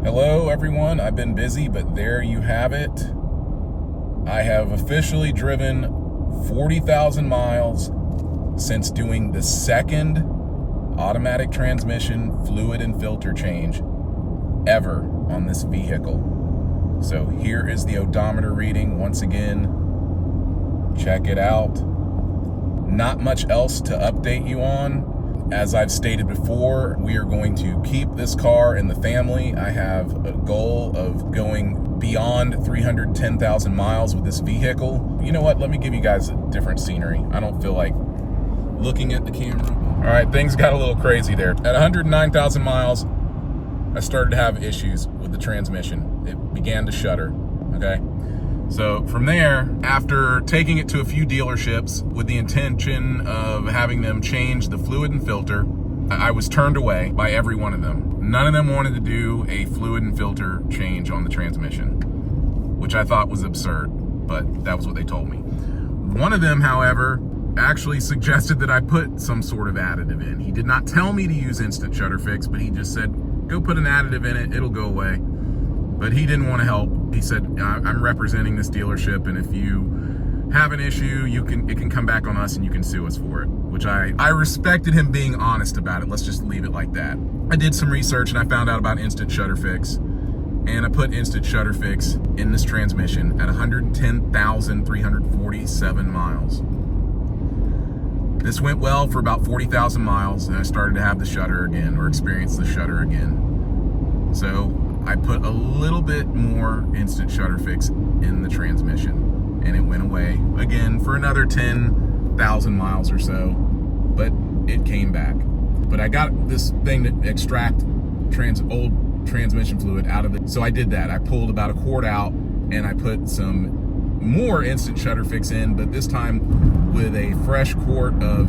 Hello everyone, I've been busy, but there you have it. I have officially driven 40,000 miles since doing the second automatic transmission fluid and filter change ever on this vehicle. So here is the odometer reading once again. Check it out. Not much else to update you on. As I've stated before, we are going to keep this car in the family. I have a goal of going beyond 310,000 miles with this vehicle. You know what? Let me give you guys a different scenery. I don't feel like looking at the camera. All right, things got a little crazy there. At 109,000 miles, I started to have issues with the transmission. It began to shudder, okay? So from there, after taking it to a few dealerships with the intention of having them change the fluid and filter, I was turned away by every one of them. None of them wanted to do a fluid and filter change on the transmission, which I thought was absurd, but that was what they told me. One of them, however, actually suggested that I put some sort of additive in. He did not tell me to use Instant Shudder Fixx, but he just said, go put an additive in it, it'll go away. But he didn't want to help. He said, I'm representing this dealership, and if you have an issue, it can come back on us and you can sue us for it, which I respected him being honest about it. Let's just leave it like that. I did some research and I found out about Instant Shudder Fixx, and I put Instant Shudder Fixx in this transmission at 110,347 miles. This went well for about 40,000 miles, and I started to have the shudder again, or experience the shudder again. So I put a little bit more Instant Shudder Fixx in the transmission, and it went away again for another 10,000 miles or so, but it came back. But I got this thing to extract old transmission fluid out of it, so I did that. I pulled about a quart out, and I put some more Instant Shudder Fixx in, but this time with a fresh quart of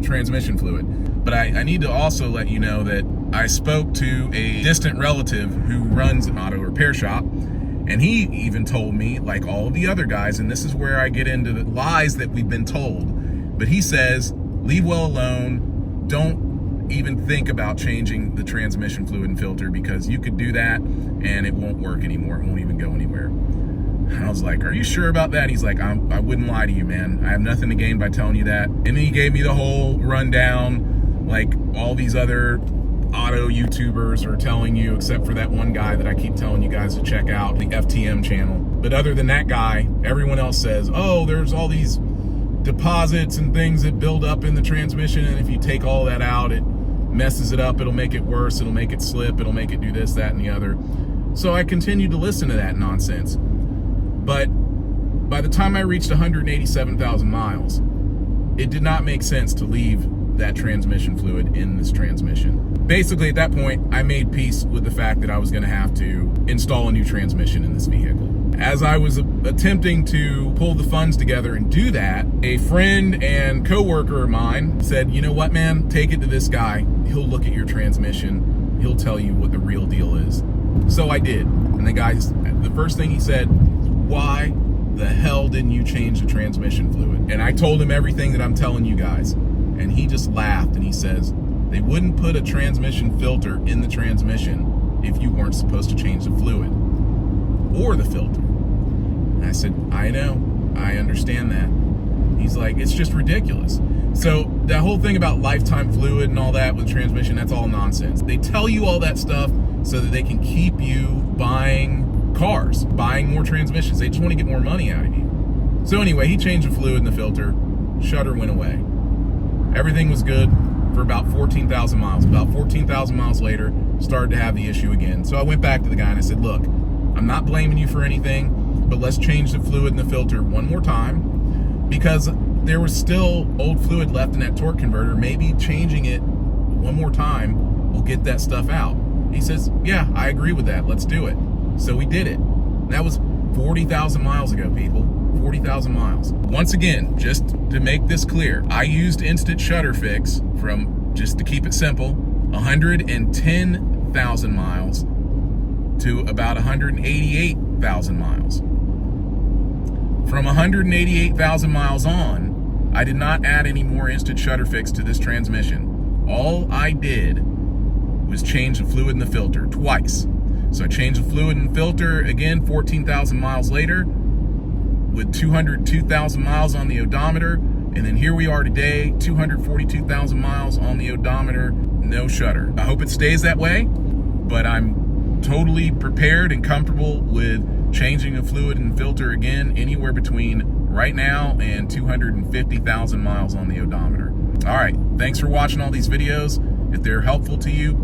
transmission fluid. But I need to also let you know that I spoke to a distant relative who runs an auto repair shop, and he even told me, like all of the other guys, and this is where I get into the lies that we've been told, but he says, leave well alone, don't even think about changing the transmission fluid and filter, because you could do that and it won't work anymore, it won't even go anywhere. I was like, are you sure about that? He's like, I wouldn't lie to you, man. I have nothing to gain by telling you that. And then he gave me the whole rundown, like all these other auto YouTubers are telling you, except for that one guy that I keep telling you guys to check out, the FTM channel. But other than that guy, everyone else says, oh, there's all these deposits and things that build up in the transmission, and if you take all that out, it messes it up, it'll make it worse, it'll make it slip, it'll make it do this, that, and the other. So I continued to listen to that nonsense. But by the time I reached 187,000 miles, it did not make sense to leave that transmission fluid in this transmission. Basically, at that point, I made peace with the fact that I was going to have to install a new transmission in this vehicle. As I was attempting to pull the funds together and do that, a friend and coworker of mine said, you know what, man, take it to this guy. He'll look at your transmission. He'll tell you what the real deal is. So I did. And the first thing he said, why the hell didn't you change the transmission fluid? And I told him everything that I'm telling you guys. And he just laughed and he says, they wouldn't put a transmission filter in the transmission if you weren't supposed to change the fluid or the filter. And I said, I know, I understand that. He's like, it's just ridiculous. So that whole thing about lifetime fluid and all that with transmission, that's all nonsense. They tell you all that stuff so that they can keep you buying cars, buying more transmissions. They just want to get more money out of you. So anyway, he changed the fluid in the filter, shudder went away. Everything was good for about 14,000 miles. About 14,000 miles later, started to have the issue again. So I went back to the guy and I said, look, I'm not blaming you for anything, but let's change the fluid in the filter one more time, because there was still old fluid left in that torque converter. Maybe changing it one more time will get that stuff out. He says, yeah, I agree with that. Let's do it. So we did it. That was 40,000 miles ago, people. 40,000 miles. Once again, just to make this clear, I used Instant Shudder Fixx from, just to keep it simple, 110,000 miles to about 188,000 miles. From 188,000 miles on, I did not add any more Instant Shudder Fixx to this transmission. All I did was change the fluid in the filter twice. So I changed the fluid in the filter again 14,000 miles later with 202,000 miles on the odometer. And then here we are today, 242,000 miles on the odometer, no shudder. I hope it stays that way, but I'm totally prepared and comfortable with changing the fluid and filter again anywhere between right now and 250,000 miles on the odometer. All right, thanks for watching all these videos. If they're helpful to you,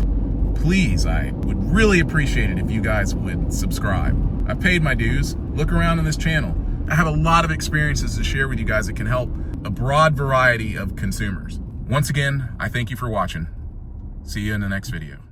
please, I would really appreciate it if you guys would subscribe. I paid my dues. Look around on this channel. I have a lot of experiences to share with you guys that can help a broad variety of consumers. Once again, I thank you for watching. See you in the next video.